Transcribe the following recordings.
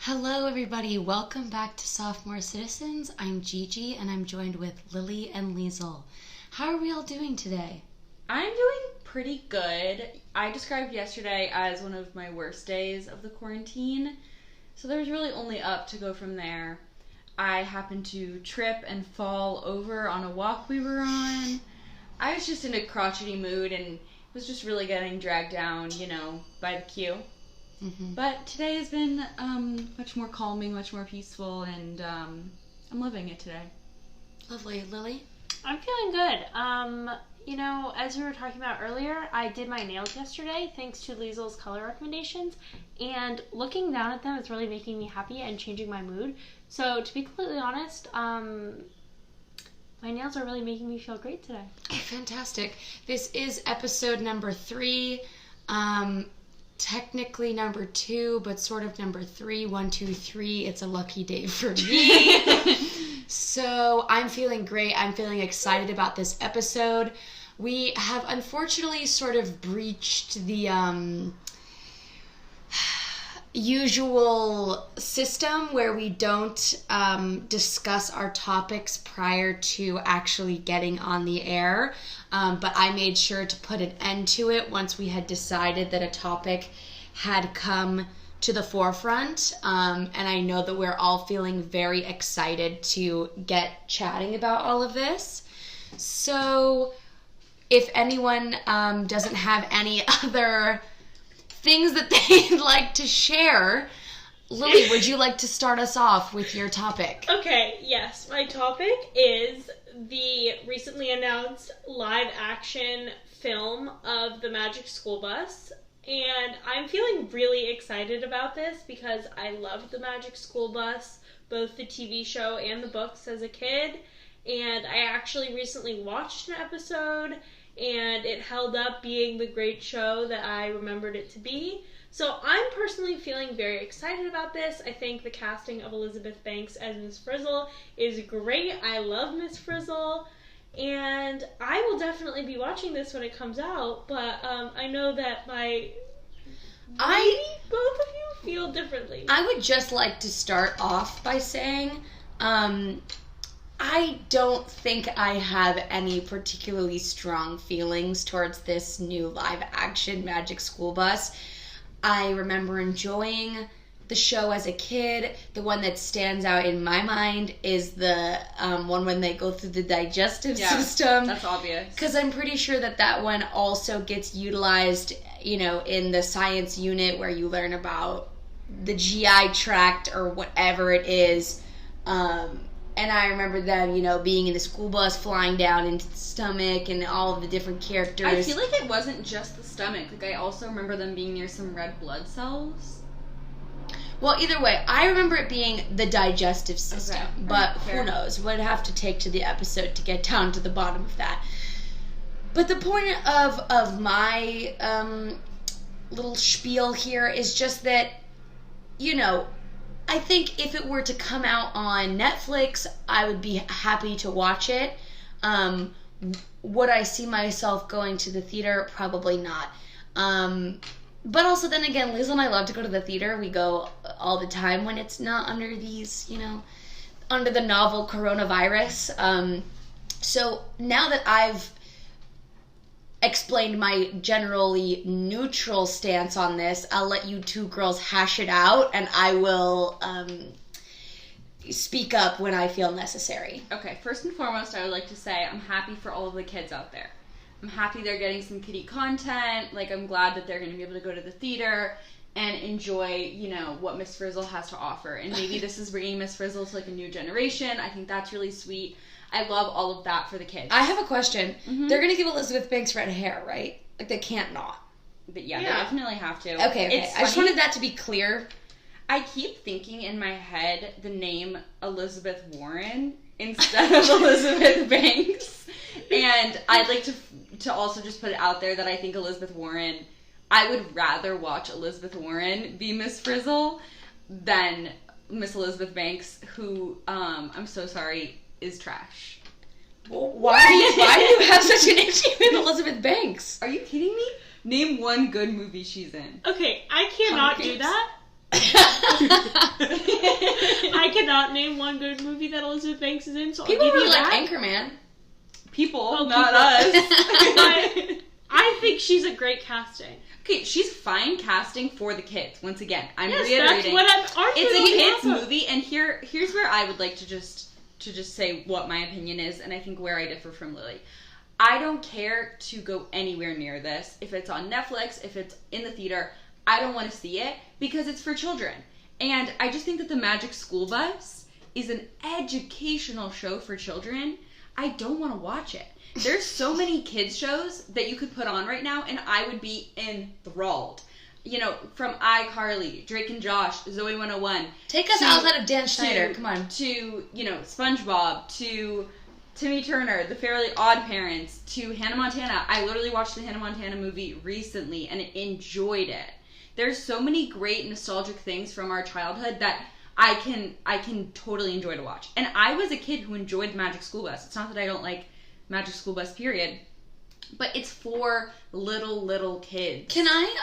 Hello everybody, welcome back to Sophomore Citizens. I'm Gigi and I'm joined with Lilly and Liesel. How are we all doing today? I'm doing pretty good. I described yesterday as one of my worst days of the quarantine, so there's really only up to go from there. I happened to trip and fall over on a walk we were on. I was just in a crotchety mood and was just really getting dragged down, by the queue. Mm-hmm. But today has been much more calming, much more peaceful, and I'm loving it today. Lovely. Lilly? I'm feeling good. As we were talking about earlier, I did my nails yesterday thanks to Liesel's color recommendations, and looking down at them is really making me happy and changing my mood. So to be completely honest, my nails are really making me feel great today. Fantastic. This is episode number 3. Technically number 2, but sort of number 3. 1, 2, 3. It's a lucky day for me. So I'm feeling great. I'm feeling excited about this episode. We have unfortunately sort of breached the usual system where we don't discuss our topics prior to actually getting on the air. But I made sure to put an end to it once we had decided that a topic had come to the forefront. And I know that we're all feeling very excited to get chatting about all of this. So if anyone doesn't have any other things that they'd like to share, Lilly, would you like to start us off with your topic? Okay, yes. My topic is the recently announced live-action film of The Magic School Bus. And I'm feeling really excited about this because I loved The Magic School Bus, both the TV show and the books as a kid. And I actually recently watched an episode, and it held up being the great show that I remembered it to be. So I'm personally feeling very excited about this. I think the casting of Elizabeth Banks as Miss Frizzle is great. I love Miss Frizzle. And I will definitely be watching this when it comes out, but I know that maybe both of you feel differently. I would just like to start off by saying, I don't think I have any particularly strong feelings towards this new live-action Magic School Bus. I remember enjoying the show as a kid. The one that stands out in my mind is the one when they go through the digestive system. That's obvious. Because I'm pretty sure that one also gets utilized, in the science unit where you learn about the GI tract or whatever it is. And I remember them, being in the school bus, flying down into the stomach, and all of the different characters. I feel like it wasn't just the stomach. I also remember them being near some red blood cells. Well, either way, I remember it being the digestive system. Okay. But Fair. who knows? We'd have to take to the episode to get down to the bottom of that. But the point of my little spiel here is just that, I think if it were to come out on Netflix, I would be happy to watch it. Would I see myself going to the theater? Probably not. But also then again, Liesel and I love to go to the theater. We go all the time when it's not under these, under the novel coronavirus. So now that I've explained my generally neutral stance on this, I'll let you two girls hash it out, and I will speak up when I feel necessary. Okay, first and foremost, I would like to say I'm happy for all of the kids out there. I'm happy they're getting some kiddie content. I'm glad that they're going to be able to go to the theater and enjoy, what Miss Frizzle has to offer. And maybe this is bringing Miss Frizzle to, a new generation. I think that's really sweet. I love all of that for the kids. I have a question. Mm-hmm. They're going to give Elizabeth Banks red hair, right? They can't not. But yeah, they definitely have to. Okay. I just wanted that to be clear. I keep thinking in my head the name Elizabeth Warren instead of Elizabeth Banks. And I'd like to also just put it out there that I think Elizabeth Warren, I would rather watch Elizabeth Warren be Miss Frizzle than Miss Elizabeth Banks, who, I'm so sorry, is trash. Why do you have such an issue with Elizabeth Banks? Are you kidding me? Name one good movie she's in. Okay, I cannot do that I cannot name one good movie that Elizabeth Banks is in, so People I'll give really you like that. Anchorman. People, not us. But I think she's a great casting. Okay, she's fine casting for the kids. Once again, I'm Yes, reiterating. that's what I'm arguing. It's a kids movie, and here's where I would like to just say what my opinion is, and I think where I differ from Lily. I don't care to go anywhere near this. If it's on Netflix, if it's in the theater, I don't want to see it because it's for children. And I just think that the Magic School Bus is an educational show for children. I don't want to watch it. There's so many kids shows that you could put on right now, and I would be enthralled. You know, from iCarly, Drake and Josh, Zoe 101. Take us outside of Dan Schneider. Come on. To, you know, SpongeBob, to Timmy Turner, The Fairly Odd Parents, to Hannah Montana. I literally watched the Hannah Montana movie recently and enjoyed it. There's so many great nostalgic things from our childhood that I can totally enjoy to watch. And I was a kid who enjoyed the Magic School Bus. It's not that I don't like Magic School Bus, period. But it's for little kids. Can I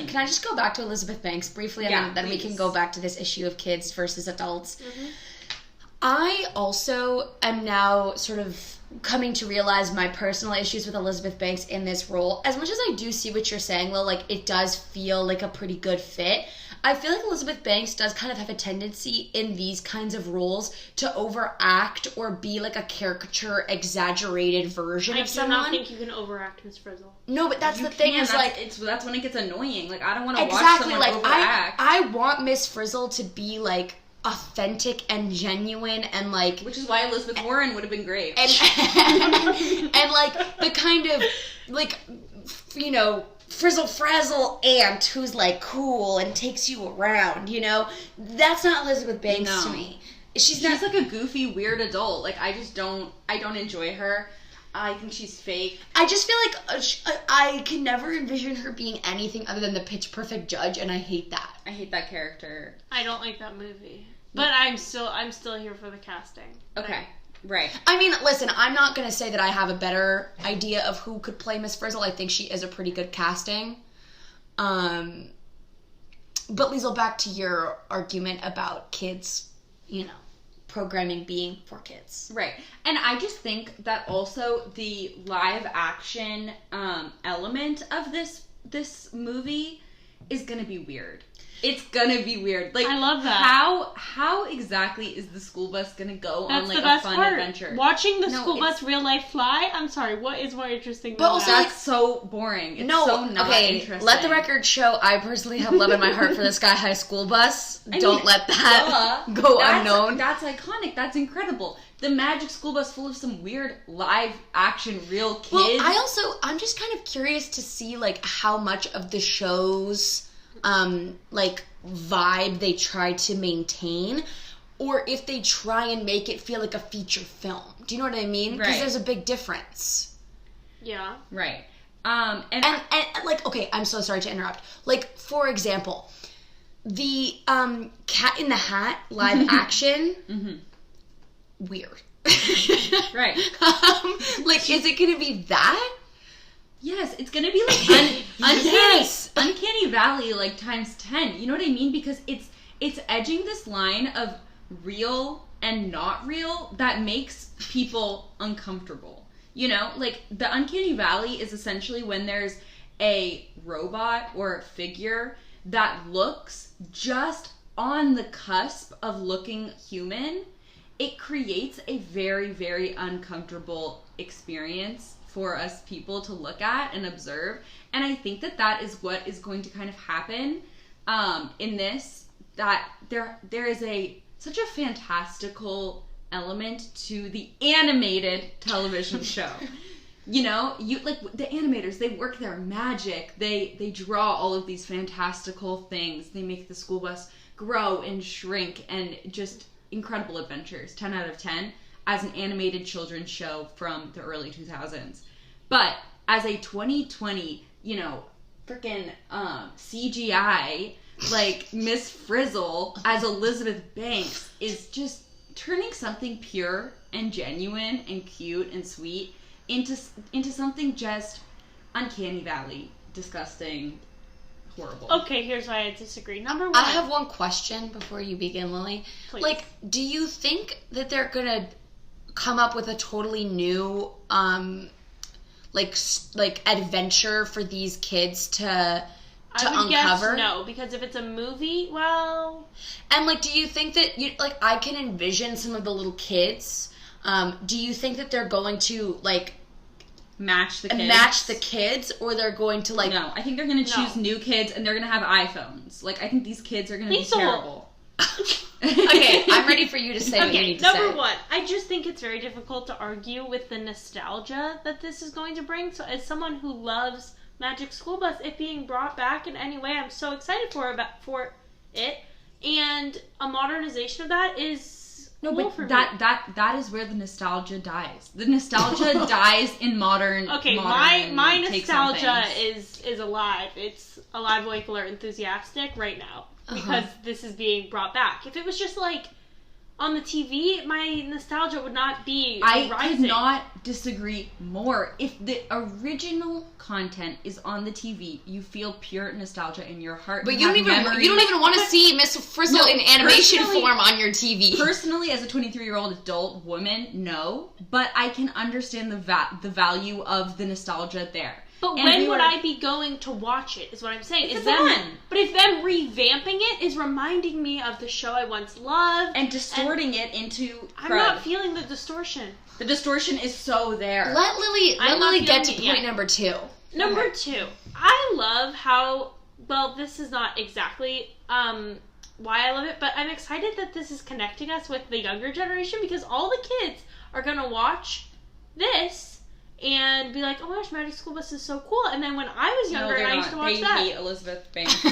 can I just go back to Elizabeth Banks briefly, and then we can go back to this issue of kids versus adults. Mm-hmm. I also am now sort of coming to realize my personal issues with Elizabeth Banks in this role. As much as I do see what you're saying, Lil, like, it does feel like a pretty good fit. I feel like Elizabeth Banks does kind of have a tendency in these kinds of roles to overact or be like a caricature, exaggerated version of someone. I do not think you can overact Miss Frizzle. No, but that's the thing is, like... That's when it gets annoying. Like, I don't want to watch someone overact. I want Miss Frizzle to be, like, authentic and genuine and, like... Which is why Elizabeth Warren would have been great. And like, the kind of, like, you know... Frizzle Frazzle aunt who's like cool and takes you around, you know? That's not Elizabeth Banks to me. She's not like a goofy, weird adult. Like, I don't enjoy her. I think she's fake. I just feel like I can never envision her being anything other than the Pitch Perfect judge, and I hate that. I hate that character. I don't like that movie. But I'm still here for the casting. Okay. Right. I mean, listen, I'm not going to say that I have a better idea of who could play Miss Frizzle. I think she is a pretty good casting. But Liesel, back to your argument about kids, you know, programming being for kids. Right. And I just think that also the live action element of this movie is going to be weird. It's gonna be weird. Like, I love that. How exactly is the school bus gonna go on, like, the best a fun part. adventure? Watching the school bus real life fly? I'm sorry, what is more interesting than also, that? that's so boring. It's so not interesting. Let the record show I personally have love in my heart for the Sky High school bus. Don't let that go unknown. That's iconic. That's incredible. The Magic School Bus full of some weird live action real kids. Well, I'm just kind of curious to see, like, how much of the show's like vibe they try to maintain, or if they try and make it feel like a feature film. Do you know what I mean? Because there's a big difference. Yeah. Right. And like, okay, I'm so sorry to interrupt. Like, for example, the Cat in the Hat live action, weird. Right. Like, is it gonna be that? Yes, it's gonna be like Uncanny Valley, like, times 10. You know what I mean? Because it's edging this line of real and not real that makes people uncomfortable. You know, like, the Uncanny Valley is essentially when there's a robot or a figure that looks just on the cusp of looking human. It creates a very, very uncomfortable experience for us people to look at and observe. And I think that is what is going to kind of happen in this, that there is such a fantastical element to the animated television show. You know, like, the animators, they work their magic. They draw all of these fantastical things. They make the school bus grow and shrink, and just incredible adventures. 10 out of 10. As an animated children's show from the early 2000s. But as a 2020, you know, freaking CGI, like, Miss Frizzle as Elizabeth Banks is just turning something pure and genuine and cute and sweet into something just Uncanny Valley, disgusting, horrible. Okay, here's why I disagree. Number one. I have one question before you begin, Lily. Please. Like, do you think that they're gonna come up with a totally new, like adventure for these kids to I would uncover? guess no, because if it's a movie, well... And, like, do you think that, I can envision some of the little kids, do you think that they're going to, like... Match the kids, or they're going to, like... No, I think they're going to choose new kids, and they're going to have iPhones. Like, I think these kids are going to be terrible. Okay, I'm ready for you to say what you need to say. Number one, I just think it's very difficult to argue with the nostalgia that this is going to bring. So as someone who loves Magic School Bus, it being brought back in any way, I'm so excited for it. And a modernization of that is cool for me. That is where the nostalgia dies. The nostalgia dies in modern. Okay, my nostalgia is alive. It's alive, awake, alert, enthusiastic right now because this is being brought back. If it was just like on the TV, my nostalgia would not be rising. I could not disagree more. If the original content is on the TV, you feel pure nostalgia in your heart. But you don't even want to see Miss Frizzle in animation form on your TV. Personally, as a 23-year-old adult woman, no. But I can understand the value of the nostalgia there. But when would I be going to watch it, is what I'm saying. It's on. But if them revamping it is reminding me of the show I once loved. And distorting it into I'm not feeling the distortion. The distortion is so there. Let Lily get to point number 2. Number 2. I love how, well, this is not exactly why I love it, but I'm excited that this is connecting us with the younger generation because all the kids are going to watch this and be like, oh my gosh, Magic School Bus is so cool. And then when I was younger and I used to watch that. They hate Elizabeth Banks.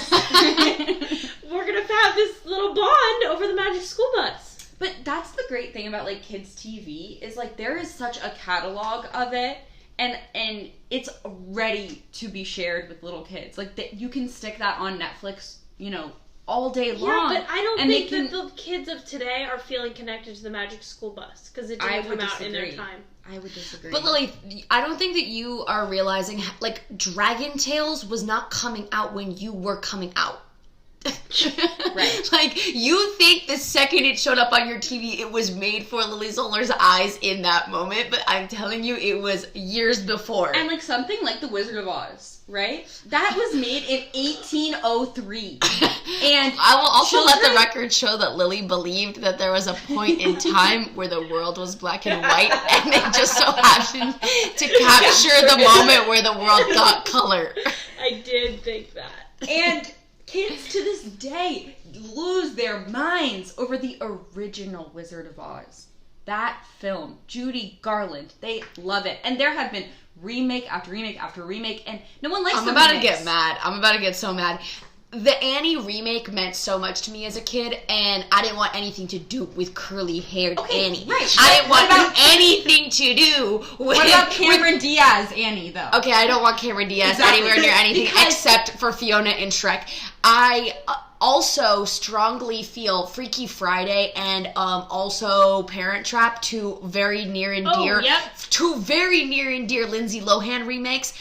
We're going to have this little bond over the Magic School Bus. But that's the great thing about, like, kids' TV is, like, there is such a catalog of it. And it's ready to be shared with little kids. Like, you can stick that on Netflix, all day long. Yeah, but I don't think that the kids of today are feeling connected to the Magic School Bus because it didn't come out in their time. I would disagree. But Lily, I don't think that you are realizing, like, Dragon Tales was not coming out when you were coming out. Right. Like, you think the second it showed up on your TV, it was made for Lily Zolar's eyes in that moment, but I'm telling you, it was years before. And, like, something like The Wizard of Oz, right? That was made in 1803. And I will also let the record show that Lily believed that there was a point in time where the world was black and white, and it just so happened to capture the moment where the world got color. I did think that. And kids to this day lose their minds over the original Wizard of Oz. That film, Judy Garland, they love it. And there have been remake after remake after remake, and no one likes I'm about to get mad. I'm about to get so mad. The Annie remake meant so much to me as a kid, and I didn't want anything to do with curly-haired Annie. Right. I didn't want anything to do with... What about Cameron Diaz Annie, though? Okay, I don't want Cameron Diaz anywhere near anything except for Fiona and Shrek. I also strongly feel Freaky Friday and also Parent Trap, two very near and dear Lindsay Lohan remakes.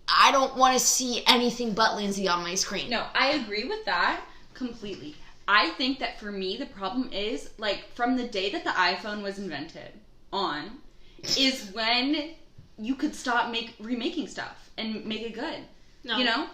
I don't want to see anything but Lindsay on my screen. No, I agree with that completely. I think that for me, the problem is, like, from the day that the iPhone was invented on, is when you could stop remaking stuff and make it good. No.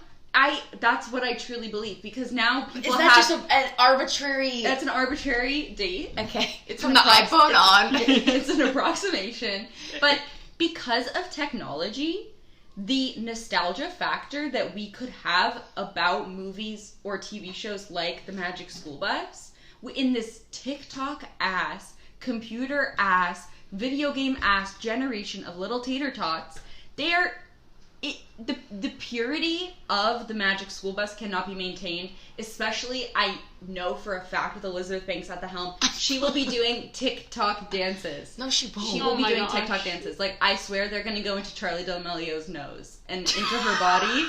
That's what I truly believe, because now people just an arbitrary... That's an arbitrary date. Okay. It's from the iPhone on. It's an approximation. But because of technology, the nostalgia factor that we could have about movies or TV shows like The Magic School Bus, in this TikTok-ass, computer-ass, video game-ass generation of little tater tots, the purity of the Magic School Bus cannot be maintained, especially, I know for a fact, with Elizabeth Banks at the helm, she will be doing TikTok dances. No, she won't. She will be doing TikTok dances. Like, I swear they're going to go into Charlie D'Amelio's nose and into her body,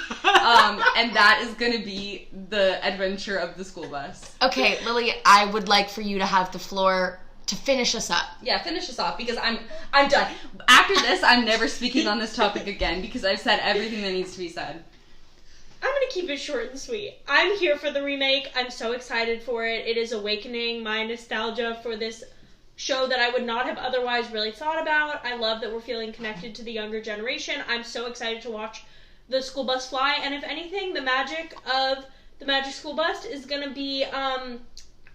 and that is going to be the adventure of the school bus. Okay, Lily, I would like for you to have the floor to finish us up. Yeah, finish us off, because I'm done. After this, I'm never speaking on this topic again, because I've said everything that needs to be said. I'm going to keep it short and sweet. I'm here for the remake. I'm so excited for it. It is awakening my nostalgia for this show that I would not have otherwise really thought about. I love that we're feeling connected to the younger generation. I'm so excited to watch the school bus fly, and if anything, the magic of the Magic School Bus is going to be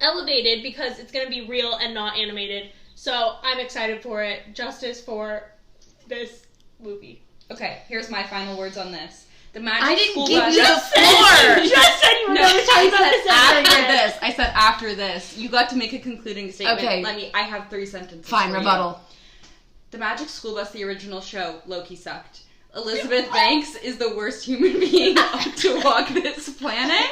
elevated because it's going to be real and not animated. So I'm excited for it. Justice for this movie. Okay, here's my final words on this. The Magic I didn't School give Bus. you the floor. Just said you were going to talk about this after this. I said after this. You got to make a concluding statement. Okay. I have 3 sentences. Fine, for rebuttal. You. The Magic School Bus, the original show, Loki sucked. Elizabeth Banks is the worst human being to walk this planet.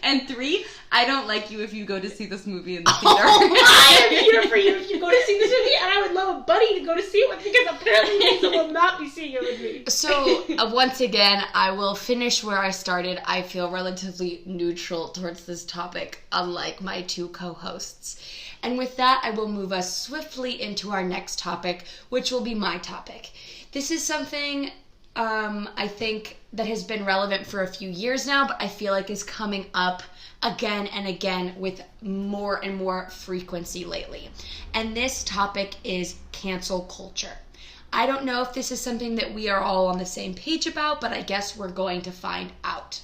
And 3, I don't like you if you go to see this movie in the theater. I am here for you if you go to see this movie, and I would love a buddy to go to see it with, because apparently Liesel will not be seeing it with me. So, once again, I will finish where I started. I feel relatively neutral towards this topic, unlike my 2 co-hosts. And with that, I will move us swiftly into our next topic, which will be my topic. This is something I think that has been relevant for a few years now, but I feel like is coming up again and again with more and more frequency lately. And this topic is cancel culture. I don't know if this is something that we are all on the same page about, but I guess we're going to find out.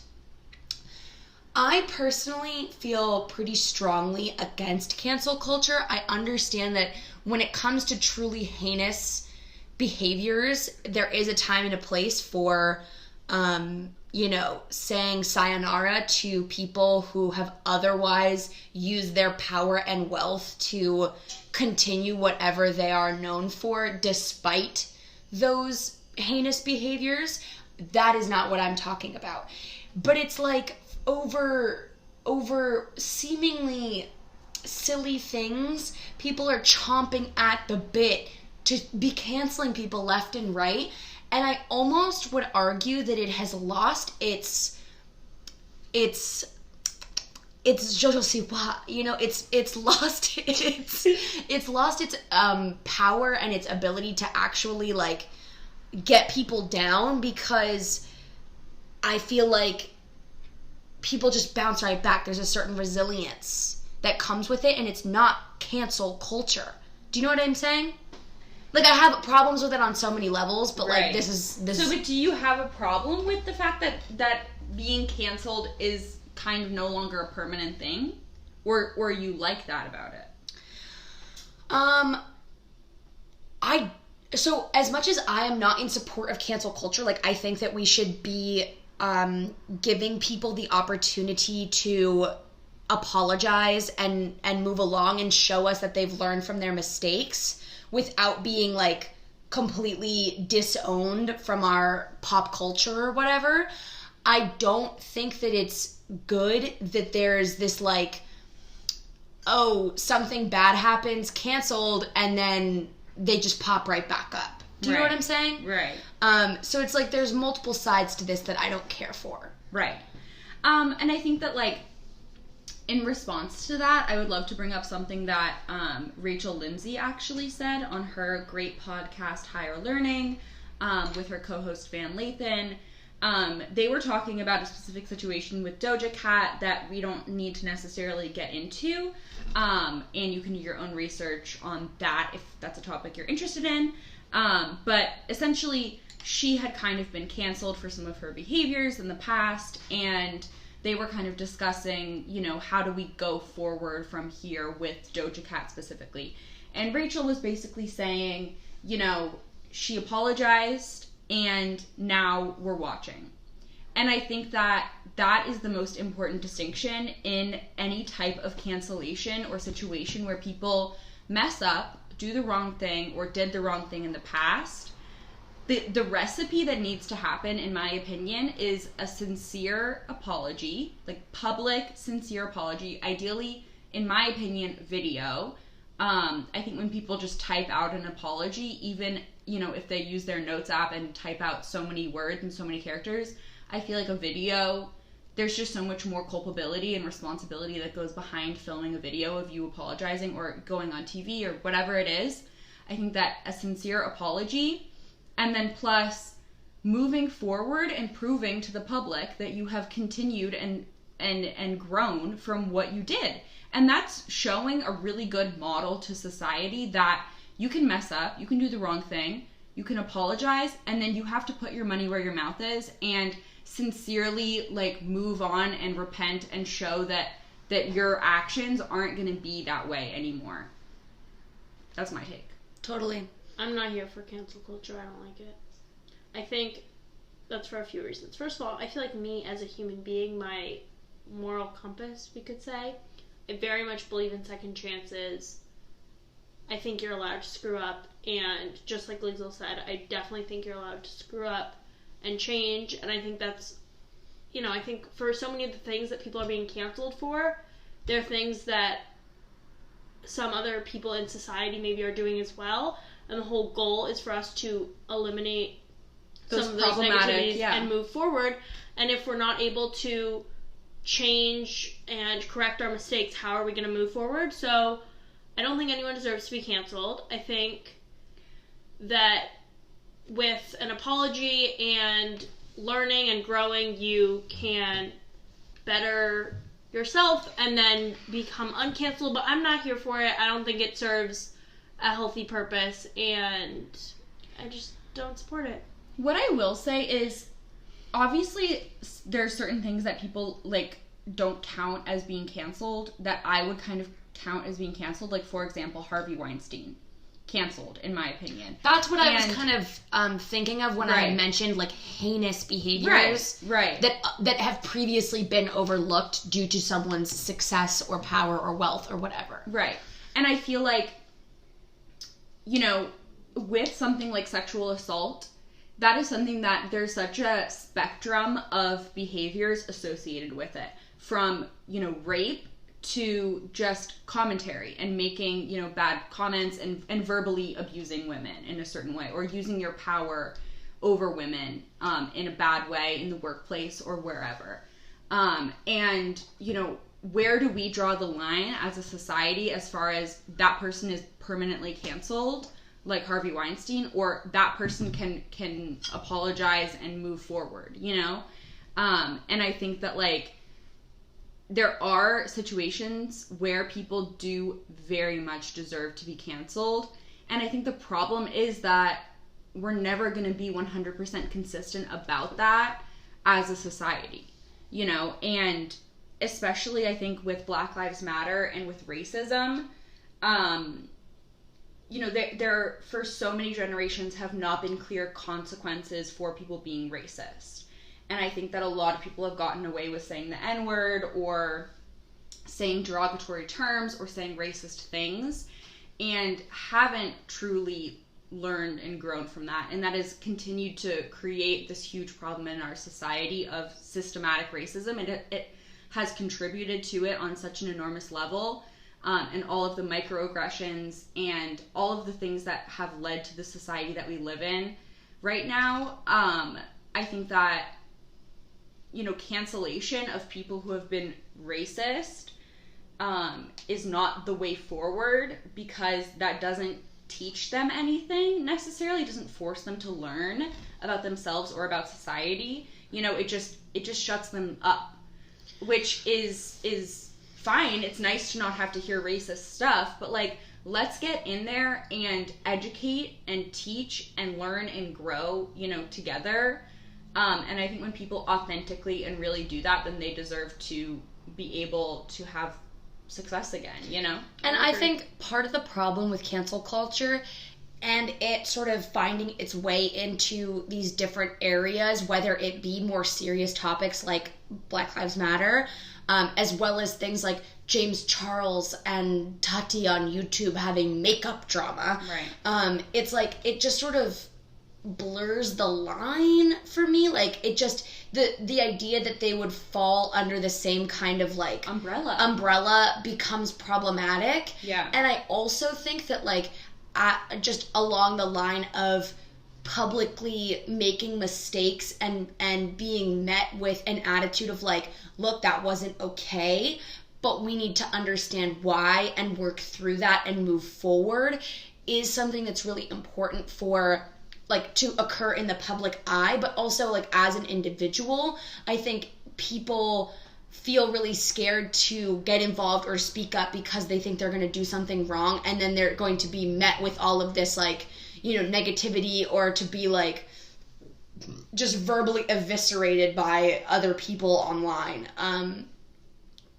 I personally feel pretty strongly against cancel culture. I understand that when it comes to truly heinous behaviors, there is a time and a place for, saying sayonara to people who have otherwise used their power and wealth to continue whatever they are known for despite those heinous behaviors. That is not what I'm talking about. But it's like over seemingly silly things, people are chomping at the bit to be canceling people left and right. And I almost would argue that it has lost its je sais pas, it's lost its power and its ability to actually like get people down, because I feel like people just bounce right back. There's a certain resilience that comes with it, and it's not cancel culture. Do you know what I'm saying? Like, I have problems with it on so many levels, but right. Like this is. But do you have a problem with the fact that being canceled is kind of no longer a permanent thing, or you like that about it? So as much as I am not in support of cancel culture, like I think that we should be giving people the opportunity to apologize and move along and show us that they've learned from their mistakes without being like completely disowned from our pop culture or whatever. I don't think that it's good that there's this like, oh, something bad happens, canceled, and then they just pop right back up. Do you know what I'm saying? Right. So it's like there's multiple sides to this that I don't care for. Right. And I think that, like, in response to that, I would love to bring up something that Rachel Lindsay actually said on her great podcast, Higher Learning, with her co-host Van Lathan. They were talking about a specific situation with Doja Cat that we don't need to necessarily get into. And you can do your own research on that if that's a topic you're interested in. But essentially, she had kind of been canceled for some of her behaviors in the past, and they were kind of discussing, how do we go forward from here with Doja Cat specifically. And Rachel was basically saying, she apologized, and now we're watching. And I think that that is the most important distinction in any type of cancellation or situation where people mess up, do the wrong thing, or did the wrong thing in the past. The recipe that needs to happen, in my opinion, is a sincere apology, like public, sincere apology, ideally, in my opinion, video. I think when people just type out an apology, even, if they use their notes app and type out so many words and so many characters, I feel like a video, there's just so much more culpability and responsibility that goes behind filming a video of you apologizing or going on TV or whatever it is. I think that a sincere apology, and then plus moving forward and proving to the public that you have continued and grown from what you did. And that's showing a really good model to society that you can mess up, you can do the wrong thing, you can apologize, and then you have to put your money where your mouth is and sincerely like move on and repent and show that your actions aren't going to be that way anymore. That's my take. Totally. I'm not here for cancel culture. I don't like it. I think that's for a few reasons. First of all, I feel like me as a human being, my moral compass, we could say, I very much believe in second chances. I think you're allowed to screw up, and just like Liesel said, I definitely think you're allowed to screw up and change, and I think that's, you know, I think for so many of the things that people are being canceled for, they're things that some other people in society maybe are doing as well, and the whole goal is for us to eliminate some of those negativities and move forward, and if we're not able to change and correct our mistakes, how are we going to move forward? So I don't think anyone deserves to be canceled. I think that with an apology and learning and growing, you can better yourself and then become uncancelable. But I'm not here for it. I don't think it serves a healthy purpose, and I just don't support it. What I will say is, obviously, there are certain things that people, like, don't count as being canceled that I would kind of count as being canceled. Like, for example, Harvey Weinstein. Canceled, in my opinion. That's what I was kind of thinking of when I mentioned, like, heinous behaviors that have previously been overlooked due to someone's success or power or wealth or whatever. Right. And I feel like, you know, with something like sexual assault, that is something that there's such a spectrum of behaviors associated with it. From, you know, rape to just commentary and making, you know, bad comments and verbally abusing women in a certain way, or using your power over women in a bad way in the workplace or wherever. And, you know, where do we draw the line as a society as far as that person is permanently canceled, like Harvey Weinstein, or that person can apologize and move forward, you know? And I think that, like, there are situations where people do very much deserve to be canceled. And I think the problem is that we're never going to be 100% consistent about that as a society, you know? And especially, I think, with Black Lives Matter and with racism, you know, there for so many generations have not been clear consequences for people being racist. And I think that a lot of people have gotten away with saying the N-word or saying derogatory terms or saying racist things and haven't truly learned and grown from that. And that has continued to create this huge problem in our society of systematic racism. And it has contributed to it on such an enormous level. And all of the microaggressions and all of the things that have led to the society that we live in right now. I think that, you know, cancellation of people who have been racist is not the way forward, because that doesn't teach them anything necessarily. It doesn't force them to learn about themselves or about society. You know, it just shuts them up, which is fine. It's nice to not have to hear racist stuff, but, like, let's get in there and educate and teach and learn and grow, you know, together. And I think when people authentically and really do that, then they deserve to be able to have success again, you know? And I think part of the problem with cancel culture and it sort of finding its way into these different areas, whether it be more serious topics like Black Lives Matter, as well as things like James Charles and Tati on YouTube having makeup drama. Right. It's like, it just sort of blurs the line for me. Like, it just, the idea that they would fall under the same kind of, like, umbrella becomes problematic. Yeah. And I also think that, like, just along the line of publicly making mistakes and being met with an attitude of, like, look, that wasn't okay, but we need to understand why and work through that and move forward, is something that's really important for like to occur in the public eye, but also like as an individual, I think people feel really scared to get involved or speak up because they think they're going to do something wrong, and then they're going to be met with all of this like, you know, negativity, or to be like just verbally eviscerated by other people online.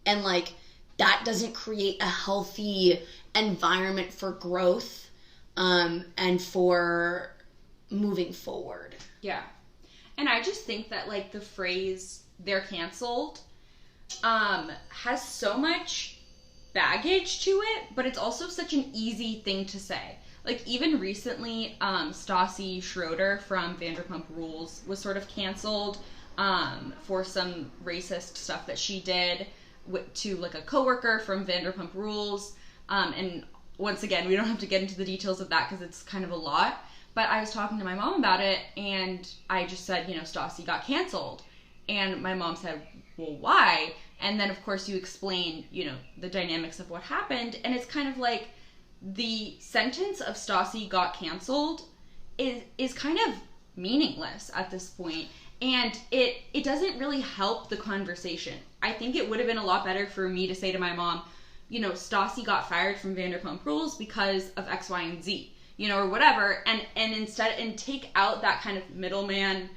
And like that doesn't create a healthy environment for growth and for moving forward. Yeah. And I just think that like the phrase "they're canceled" has so much baggage to it, but it's also such an easy thing to say. Like, even recently, Stassi Schroeder from Vanderpump Rules was sort of canceled for some racist stuff that she did to, like, a coworker from Vanderpump Rules. And once again, we don't have to get into the details of that because it's kind of a lot. But I was talking to my mom about it, and I just said, you know, Stassi got canceled. And my mom said, well, why? And then, of course, you explain, you know, the dynamics of what happened. And it's kind of like, the sentence of Stassi got canceled is kind of meaningless at this point, and it doesn't really help the conversation. I think it would have been a lot better for me to say to my mom, you know, Stassi got fired from Vanderpump Rules because of X, Y, and Z, you know, or whatever, and instead, and take out that kind of middleman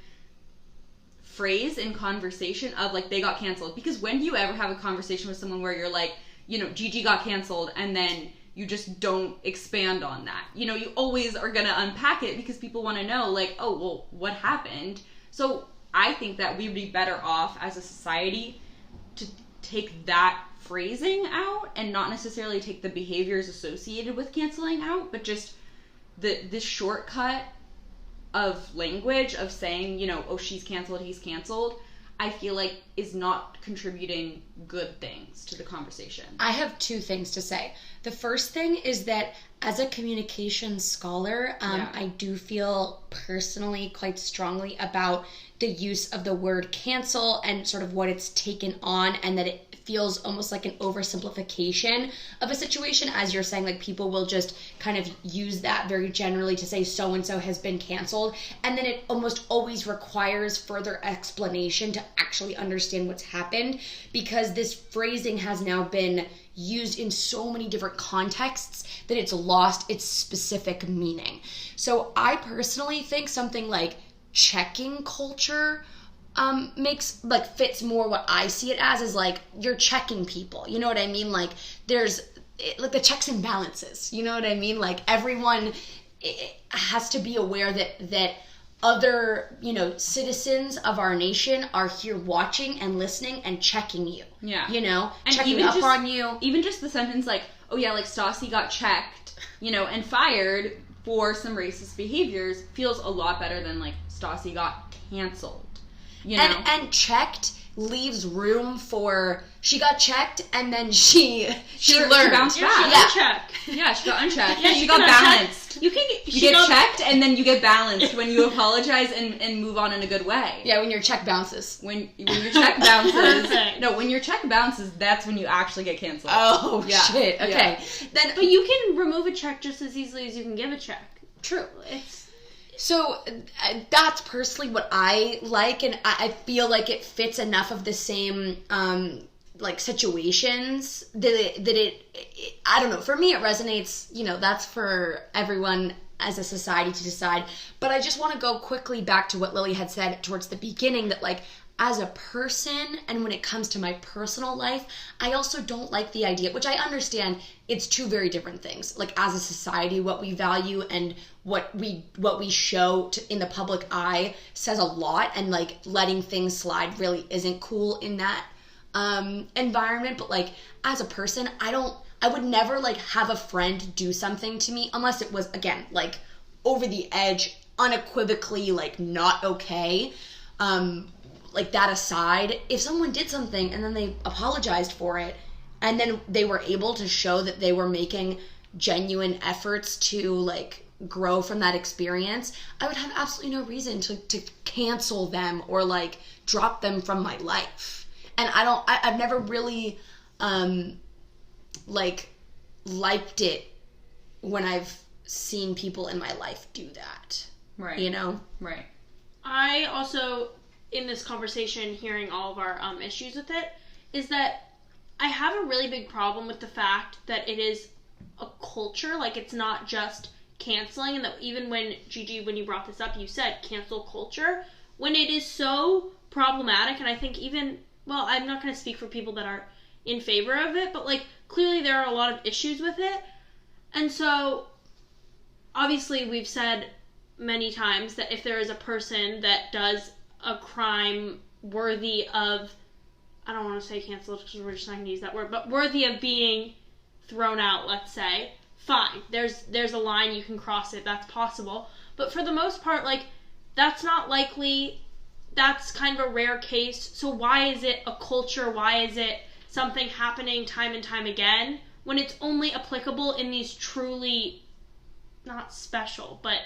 phrase in conversation of like, they got canceled. Because when do you ever have a conversation with someone where you're like, you know, Gigi got canceled, and then you just don't expand on that? You know, you always are going to unpack it because people want to know, like, oh, well, what happened? So I think that we would be better off as a society to take that phrasing out and not necessarily take the behaviors associated with canceling out, but just the shortcut of language of saying, you know, oh, she's canceled, he's canceled, I feel like is not contributing good things to the conversation. I have two things to say. The first thing is that as a communications scholar, I do feel personally quite strongly about the use of the word cancel and sort of what it's taken on, and that it feels almost like an oversimplification of a situation. As you're saying, like, people will just kind of use that very generally to say so-and-so has been canceled, and then it almost always requires further explanation to actually understand what's happened, because this phrasing has now been used in so many different contexts that it's lost its specific meaning. So I personally think something like checking culture fits more what I see it as, is like, you're checking people, you know what I mean? Like, there's like the checks and balances, you know what I mean? Like, everyone has to be aware that other, you know, citizens of our nation are here watching and listening and checking you. Yeah. You know, and checking up on you. Even just the sentence like, oh yeah, like Stassi got checked, you know, and fired for some racist behaviors feels a lot better than like Stassi got canceled. You know? And checked leaves room for, she got checked and then she learned. She bounced back. Yeah, She got unchecked. Yeah, she got balanced. You get checked and then you get balanced when you apologize and move on in a good way. Yeah, when your check bounces. When your check bounces. No, when your check bounces, that's when you actually get canceled. Oh, yeah. Shit. Okay. Yeah. But you can remove a check just as easily as you can give a check. True. So that's personally what I like, and I feel like it fits enough of the same like situations that it I don't know, for me it resonates. You know, that's for everyone as a society to decide. But I just want to go quickly back to what Lily had said towards the beginning, that like, as a person, and when it comes to my personal life, I also don't like the idea, which I understand it's two very different things. Like, as a society, what we value and what we show in the public eye says a lot, and like letting things slide really isn't cool in that environment. But like, as a person, I would never like have a friend do something to me unless it was, again, like over the edge, unequivocally like not okay. Like, that aside, if someone did something and then they apologized for it, and then they were able to show that they were making genuine efforts to like grow from that experience, I would have absolutely no reason to cancel them or like drop them from my life. And I've never really like liked it when I've seen people in my life do that. Right. You know? Right. I also, in this conversation, hearing all of our issues with it, is that I have a really big problem with the fact that it is a culture. Like, it's not just canceling, and that even when, Gigi, when you brought this up, you said cancel culture, when it is so problematic, and I think even, well, I'm not going to speak for people that are in favor of it, but, like, clearly there are a lot of issues with it, and so, obviously, we've said many times that if there is a person that does a crime worthy of, I don't want to say canceled because we're just not going to use that word, but worthy of being thrown out, let's say, fine. There's a line, you can cross it, that's possible. But for the most part, like, that's not likely, that's kind of a rare case, so why is it a culture, why is it something happening time and time again, when it's only applicable in these truly, not special, but,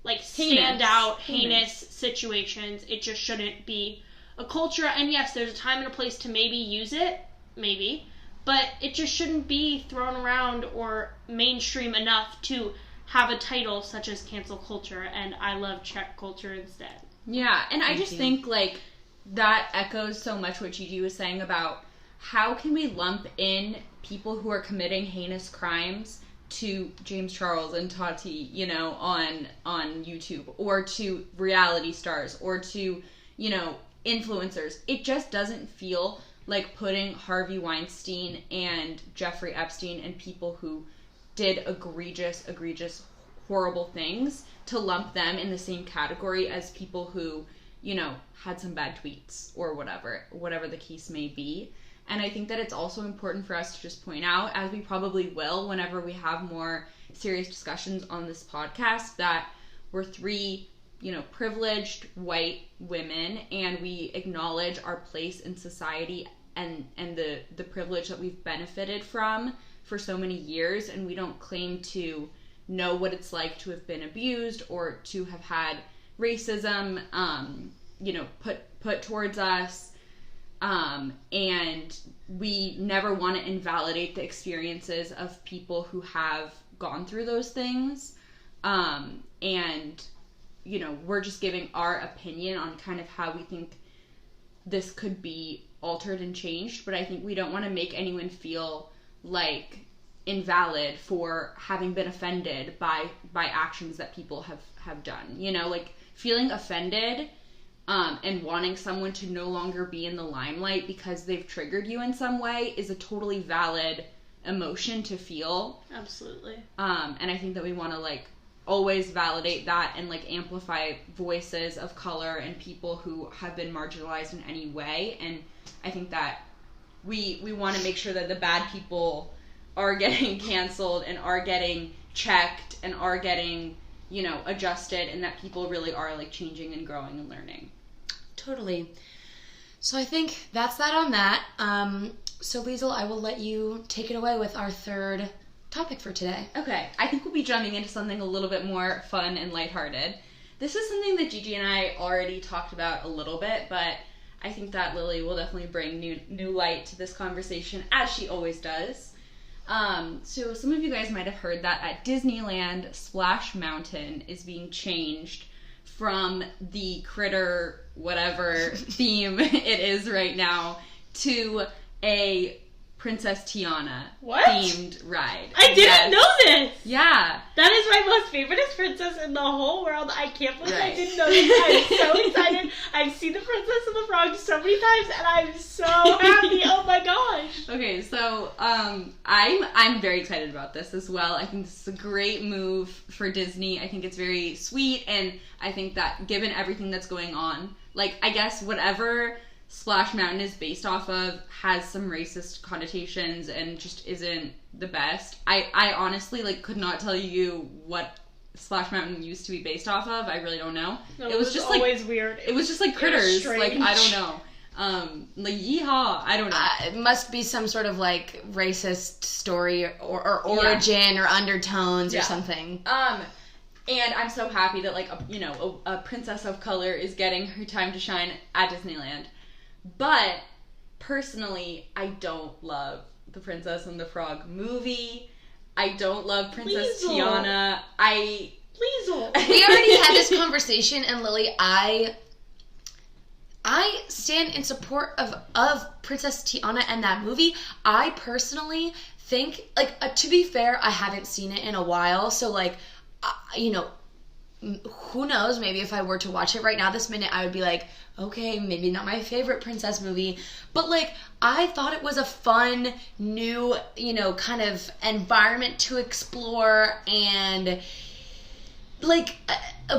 like, stand out, heinous situations. It just shouldn't be a culture, and yes, there's a time and a place to maybe use it, maybe, but it just shouldn't be thrown around or mainstream enough to have a title such as cancel culture, and I love check culture instead. Yeah, and I just think, like, that echoes so much what Gigi was saying about how can we lump in people who are committing heinous crimes to James Charles and Tati, you know, on YouTube, or to reality stars, or to, you know, influencers. It just doesn't feel like putting Harvey Weinstein and Jeffrey Epstein and people who did egregious, horrible things, to lump them in the same category as people who, you know, had some bad tweets or whatever the case may be. And I think that it's also important for us to just point out, as we probably will whenever we have more serious discussions on this podcast, that we're three, you know, privileged white women, and we acknowledge our place in society and the privilege that we've benefited from for so many years, and we don't claim to know what it's like to have been abused or to have had racism, you know, put towards us. And we never want to invalidate the experiences of people who have gone through those things. And, you know, we're just giving our opinion on kind of how we think this could be altered and changed. But I think we don't want to make anyone feel like invalid for having been offended by actions that people have done. You know, like, feeling offended and wanting someone to no longer be in the limelight because they've triggered you in some way is a totally valid emotion to feel. Absolutely. And I think that we want to, like, always validate that and, like, amplify voices of color and people who have been marginalized in any way. And I think that we want to make sure that the bad people are getting canceled and are getting checked and are getting, you know, adjusted, and that people really are, like, changing and growing and learning. Totally. So I think that's that on that. So Liesel, I will let you take it away with our third topic for today. Okay, I think we'll be jumping into something a little bit more fun and lighthearted. This is something that Gigi and I already talked about a little bit, but I think that Lilly will definitely bring new light to this conversation, as she always does. So some of you guys might have heard that at Disneyland, Splash Mountain is being changed from the critter whatever theme it is right now to a Princess Tiana themed ride. I didn't know this! Yeah. That is my most favoriteest princess in the whole world. I can't believe I didn't know this. I'm so excited. I've seen The Princess and the Frog so many times, and I'm so happy. Oh my gosh. Okay, so I'm very excited about this as well. I think this is a great move for Disney. I think it's very sweet, and I think that given everything that's going on, like, I guess whatever Splash Mountain is based off of has some racist connotations and just isn't the best. I honestly, like, could not tell you what Splash Mountain used to be based off of. I really don't know. No, it was just always like weird. It was just like critters. Like, I don't know. Like, yeehaw, I don't know. It must be some sort of, like, racist story or origin or undertones or something. And I'm so happy that, like, a princess of color is getting her time to shine at Disneyland. But, personally, I don't love The Princess and the Frog movie. I don't love Princess Tiana. Frizzle. We already had this conversation, and Lily, I stand in support of Princess Tiana and that movie. I personally think, like, to be fair, I haven't seen it in a while, so, like, you know, who knows, maybe if I were to watch it right now this minute, I would be like, okay, maybe not my favorite princess movie, but, like, I thought it was a fun, new, you know, kind of environment to explore, and, like,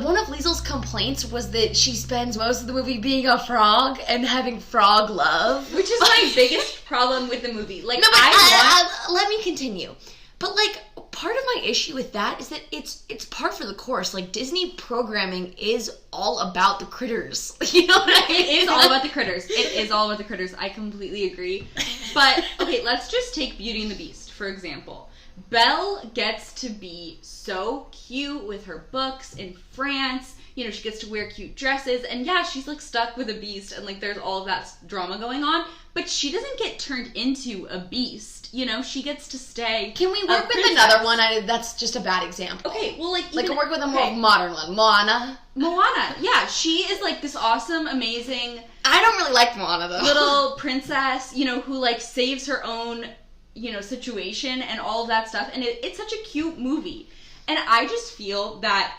one of Liesel's complaints was that she spends most of the movie being a frog and having frog love. Which is my biggest problem with the movie. Like, No, but let me continue. But, like, part of my issue with that is that it's par for the course. Like, Disney programming is all about the critters. You know what I mean? It is all about the critters. It is all about the critters. I completely agree. But, okay, let's just take Beauty and the Beast, for example. Belle gets to be so cute with her books in France. You know, she gets to wear cute dresses. And yeah, she's, like, stuck with a beast. And, like, there's all of that drama going on. But she doesn't get turned into a beast. You know, she gets to stay. Can we work with another one? That's just a bad example. Okay, well, like... Like, work with a more modern one. Moana. Moana, yeah. She is, like, this awesome, amazing... I don't really like Moana, though. Little princess, you know, who, like, saves her own... you know, situation and all of that stuff, and it's such a cute movie. And I just feel that,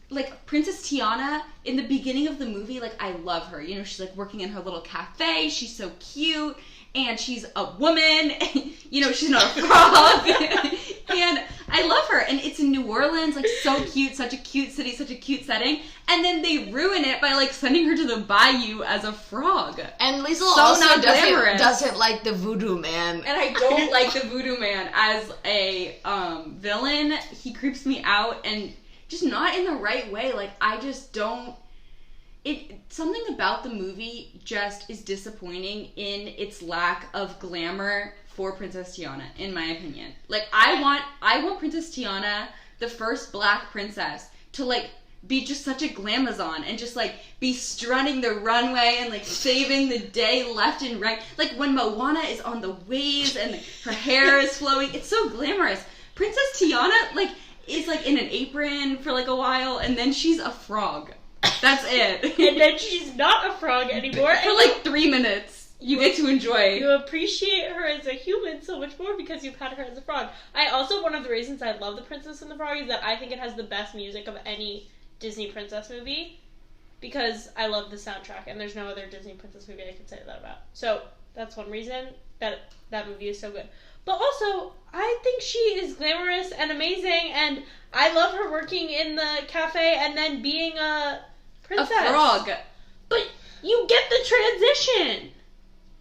like, Princess Tiana, in the beginning of the movie, like, I love her. You know, she's, like, working in her little cafe, she's so cute, and she's a woman, you know, she's not a frog, and I love her, and it's in New Orleans, like, so cute, such a cute city, such a cute setting, and then they ruin it by, like, sending her to the bayou as a frog. And Liesel so also not doesn't like the voodoo man. And I don't like the voodoo man as a villain. He creeps me out, and just not in the right way. Like, I just don't... Something about the movie just is disappointing in its lack of glamour for Princess Tiana, in my opinion. Like, I want Princess Tiana, the first black princess, to, like, be just such a glamazon and just, like, be strutting the runway and, like, saving the day left and right. Like, when Moana is on the waves and her hair is flowing, it's so glamorous. Princess Tiana, like, is, like, in an apron for, like, a while, and then she's a frog. That's it. And then she's not a frog anymore. For, like, 3 minutes. You get to enjoy. You appreciate her as a human so much more because you've had her as a frog. One of the reasons I love The Princess and the Frog is that I think it has the best music of any Disney princess movie, because I love the soundtrack, and there's no other Disney princess movie I can say that about. So that's one reason that movie is so good. But also, I think she is glamorous and amazing, and I love her working in the cafe and then being a princess. A frog. But you get the transition.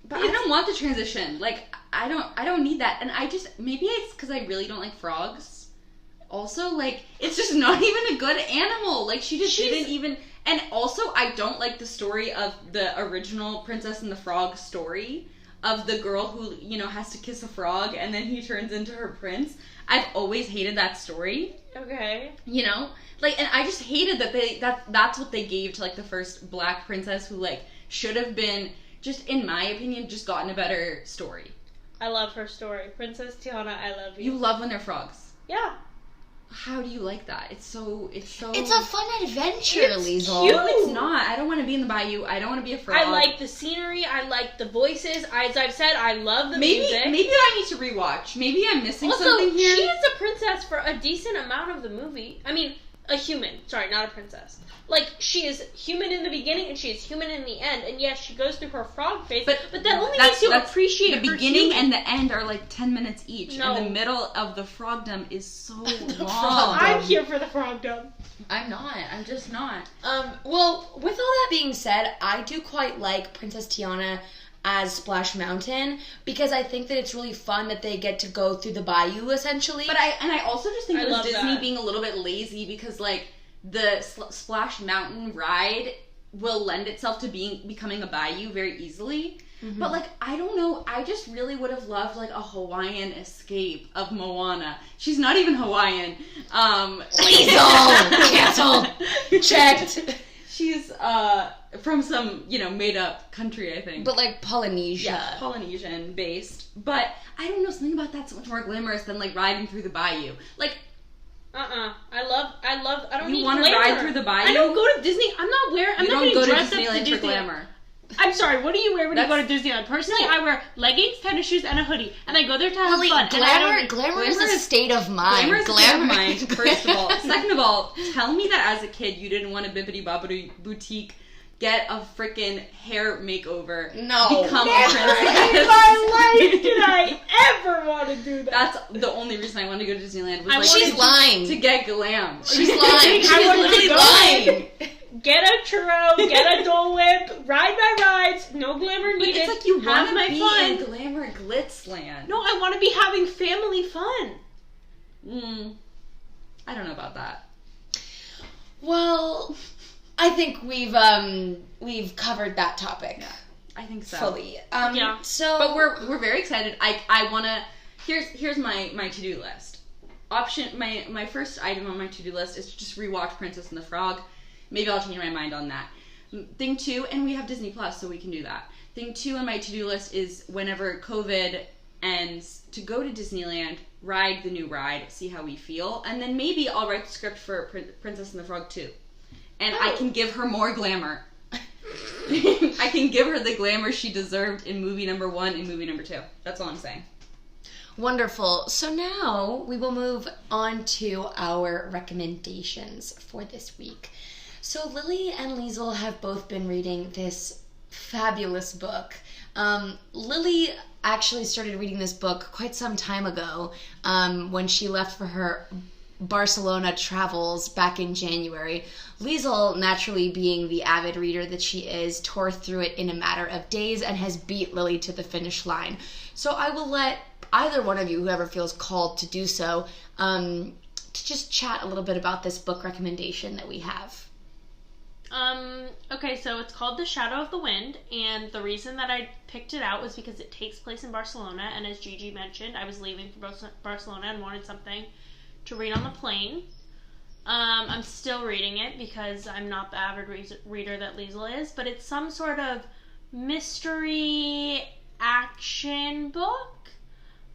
But I don't want the transition. Like, I don't need that. And maybe it's because I really don't like frogs. Also, like, it's just not even a good animal. Like, she just didn't even... And also, I don't like the story of the original Princess and the Frog story of the girl who, you know, has to kiss a frog and then he turns into her prince. I've always hated that story. Okay. You know? Like, and I just hated that that's what they gave to, like, the first black princess who, like, should have been, just in my opinion, just gotten a better story. I love her story. Princess Tiana, I love you. You love when they're frogs. Yeah. How do you like that? It's so... It's a fun adventure, it's Liesel. Cute. No, it's not. I don't want to be in the bayou. I don't want to be a frog. I like the scenery. I like the voices. As I've said, I love the music. Maybe I need to rewatch. Maybe I'm missing also, something here. She is a princess for a decent amount of the movie. I mean, a human. Sorry, not a princess. Like, she is human in the beginning and she is human in the end. And yes, she goes through her frog phase, but that only makes you appreciate the her beginning human. and the end are like 10 minutes each. No. And the middle of the frogdom is so long. I'm here for the frogdom. I'm not. I'm just not. Well, with all that being said, I do quite like Princess Tiana as Splash Mountain, because I think that it's really fun that they get to go through the bayou, essentially. But I also just think it was Disney that. being a little bit lazy, because, like, the Splash Mountain ride will lend itself to becoming a bayou very easily. Mm-hmm. But, like, I don't know, I just really would have loved, like, a Hawaiian escape of Moana. She's not even Hawaiian. Liesel! Canceled! Checked! She's, from some, you know, made-up country, I think. But, like, Polynesia. Yeah, Polynesian-based. But, I don't know, something about that's so much more glamorous than, like, riding through the bayou. Like, I don't need You want to glamour. ride through the bayou? I don't go to Disney. I'm not wearing. I'm You not don't getting go to dressed up to Disneyland for Disneyland. glamour. I'm sorry. What do you wear when you go to Disneyland? Personally, I wear leggings, tennis shoes, and a hoodie, and I go there to have Lily, fun. glamour is a state of mind. Glamour is a state of mind, first of all. Second of all, tell me that as a kid you didn't want a Bibbidi Bobbidi Boutique, get a freaking hair makeover, No. become a Never princess. in my life did I ever want to do that. That's the only reason I wanted to go to Disneyland. Was She's lying. to get glam. She's lying. She's I want to literally go lying. Get a churro, get a Dole Whip, ride my rides, no glamour But needed. it's like you want have to my be fun. in glamour glitz land. No, I want to be having family fun. I don't know about that. Well, I think we've covered that topic. Yeah, I think so. Fully. Yeah. So, But we're very excited. I wanna. Here's my to-do list. My first item on my to-do list is to just rewatch Princess and the Frog. Maybe I'll change my mind on that. Thing 2, and we have Disney Plus, so we can do that. Thing 2 on my to-do list is whenever COVID ends, to go to Disneyland, ride the new ride, see how we feel, and then maybe I'll write the script for Princess and the Frog 2. And I can give her more glamour. I can give her the glamour she deserved in movie number 1 and movie number 2. That's all I'm saying. wonderful. So now we will move on to our recommendations for this week. So Lily and Liesel have both been reading this fabulous book. Lily actually started reading this book quite some time ago when she left for her Barcelona travels back in January. Liesel, naturally being the avid reader that she is, tore through it in a matter of days and has beat Lily to the finish line. So I will let either one of you, whoever feels called to do so, to just chat a little bit about this book recommendation that we have. Okay, so it's called The Shadow of the Wind, and the reason that I picked it out was because it takes place in Barcelona, and as Gigi mentioned, I was leaving for Barcelona and wanted something to read on the plane. I'm still reading it because I'm not the avid reader that Liesel is, but it's some sort of mystery action book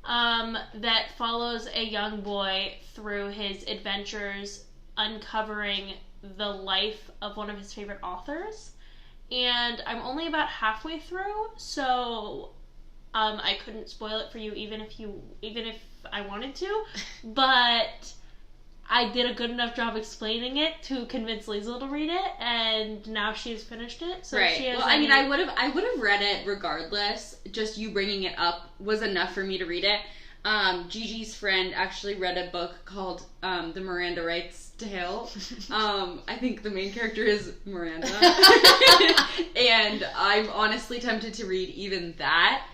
that follows a young boy through his adventures uncovering the life of one of his favorite authors. And I'm only about halfway through, so I couldn't spoil it for you even if I wanted to, but I did a good enough job explaining it to convince Liesel to read it, and now she's finished it. So right. She has well, I mean, I would have read it regardless. Just you bringing it up was enough for me to read it. Gigi's friend actually read a book called The Miranda Writes Tale. I think the main character is Miranda, and I'm honestly tempted to read even that.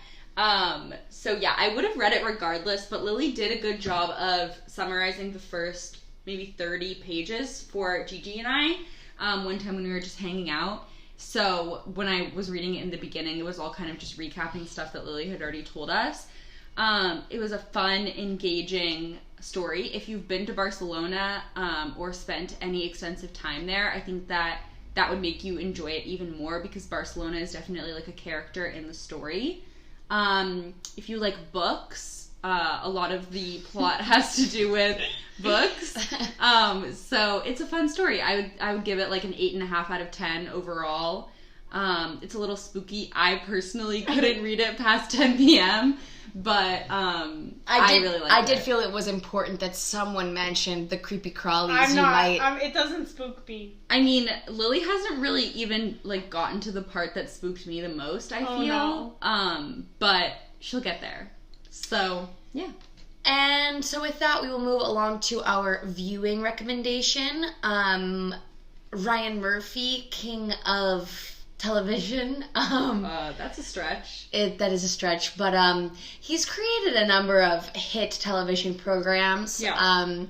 So yeah, I would have read it regardless, but Lily did a good job of summarizing the first maybe 30 pages for Gigi and I, one time when we were just hanging out. So when I was reading it in the beginning, it was all kind of just recapping stuff that Lily had already told us. It was a fun, engaging story. If you've been to Barcelona, or spent any extensive time there, I think that would make you enjoy it even more, because Barcelona is definitely like a character in the story. If you like books, a lot of the plot has to do with books. So it's a fun story. I would give it like an 8.5 out of 10 overall. It's a little spooky. I personally couldn't read it past 10 p.m., but I really liked it. I did feel it was important that someone mentioned the creepy crawlies. It doesn't spook me. I mean, Lily hasn't really even like gotten to the part that spooked me the most, I feel. No. But she'll get there. So, yeah. And so with that, we will move along to our viewing recommendation. Ryan Murphy, king of television. That's a stretch. That is a stretch, but he's created a number of hit television programs. Yeah.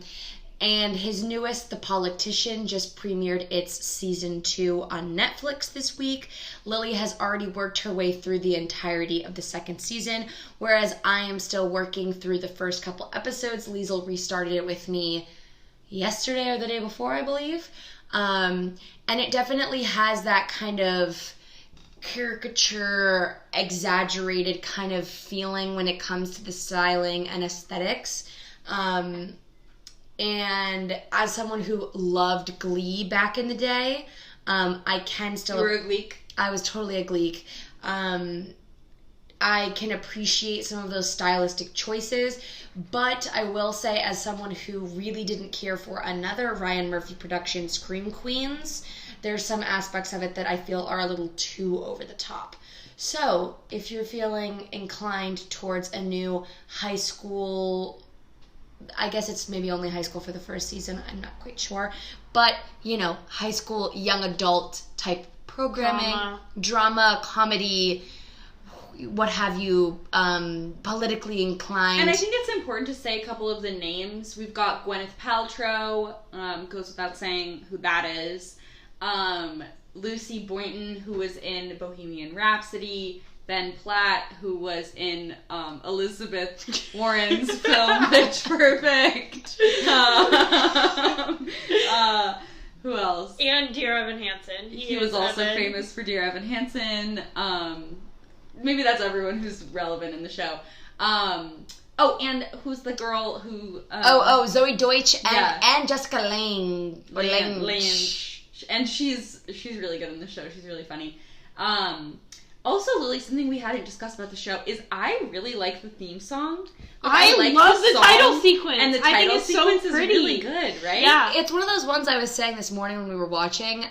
And his newest, The Politician, just premiered its season 2 on Netflix this week. Lily has already worked her way through the entirety of the second season, whereas I am still working through the first couple episodes. Liesel restarted it with me yesterday or the day before, I believe. And it definitely has that kind of caricature, exaggerated kind of feeling when it comes to the styling and aesthetics. And as someone who loved Glee back in the day, I can still... You were a Gleek? I was totally a Gleek. I can appreciate some of those stylistic choices, but I will say, as someone who really didn't care for another Ryan Murphy production, Scream Queens, there's some aspects of it that I feel are a little too over the top. So, if you're feeling inclined towards a new high school, I guess it's maybe only high school for the first season, I'm not quite sure, but, high school young adult type programming, drama comedy, what have you, politically inclined. And I think it's important to say a couple of the names. We've got Gwyneth Paltrow, goes without saying who that is. Lucy Boynton, who was in Bohemian Rhapsody. Ben Platt, who was in Elizabeth Warren's film Pitch Perfect. Who else? And Dear Evan Hansen. He was also famous for Dear Evan Hansen. Maybe that's everyone who's relevant in the show. And who's the girl who... Zoe Deutsch and Jessica Lange. Lange. And she's really good in the show. She's really funny. Also, Lily, something we hadn't discussed about the show is I really like the theme song. I love the title sequence. And the title sequence is really good, right? Yeah. It's one of those ones I was saying this morning when we were watching,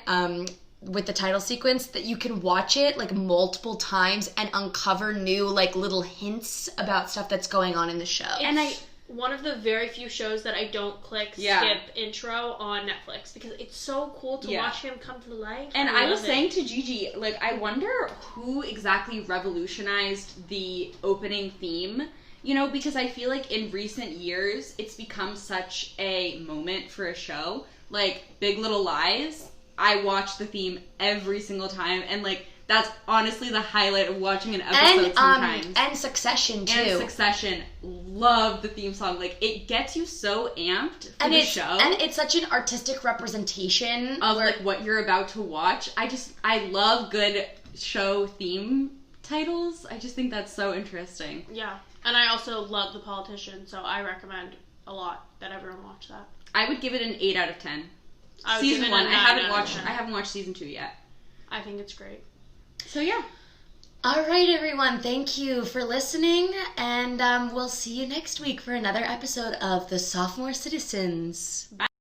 with the title sequence, that you can watch it like multiple times and uncover new like little hints about stuff that's going on in the show. It's one of the very few shows that I don't skip intro on Netflix because it's so cool to watch him come to life. And I was saying to Gigi, like, I wonder who exactly revolutionized the opening theme, because I feel like in recent years it's become such a moment for a show. Like Big Little Lies, I watch the theme every single time, and like that's honestly the highlight of watching an episode sometimes. And Succession too. And Succession, love the theme song. Like it gets you so amped for the show, and it's such an artistic representation of like what you're about to watch. I love good show theme titles. I just think that's so interesting. Yeah, and I also love The Politician, so I recommend a lot that everyone watch that. I would give it an 8 out of 10. Season 1. I haven't watched season 2 yet. I think it's great. So yeah. All right, everyone. Thank you for listening, and we'll see you next week for another episode of The Sophomore Citizens. Bye.